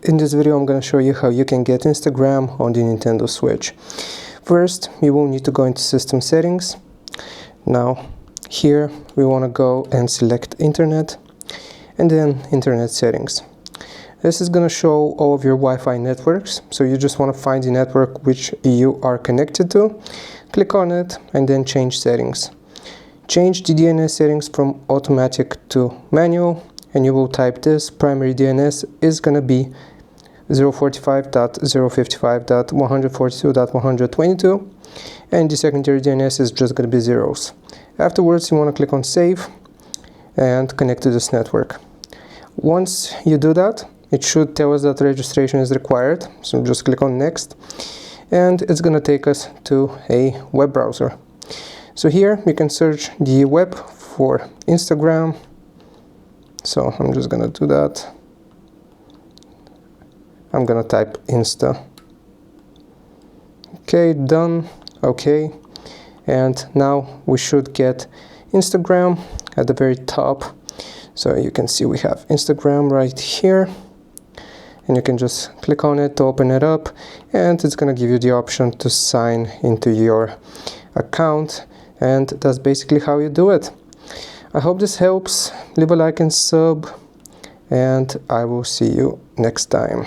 In this video I'm going to show you how you can get Instagram on the Nintendo Switch. First, you will need to go into System Settings. Now here we want to go and select Internet and then Internet Settings. This is going to show all of your Wi-Fi networks, so you just want to find the network which you are connected to, click on it and then change settings. Change the DNS settings from automatic to manual, and you will type this. Primary DNS is going to be 045.055.142.122, and the secondary DNS is just going to be zeros. Afterwards, you want to click on Save and connect to this network. Once you do that, it should tell us that registration is required, so just click on Next, and it's going to take us to a web browser. So here you can search the web for Instagram, so I'm just going to do that. I'm gonna type Insta. Okay, done. Okay, and now we should get Instagram at the very top. So you can see we have Instagram right here, and you can just click on it to open it up, and it's gonna give you the option to sign into your account, and that's basically how you do it. I hope this helps. Leave a like and sub, and I will see you next time.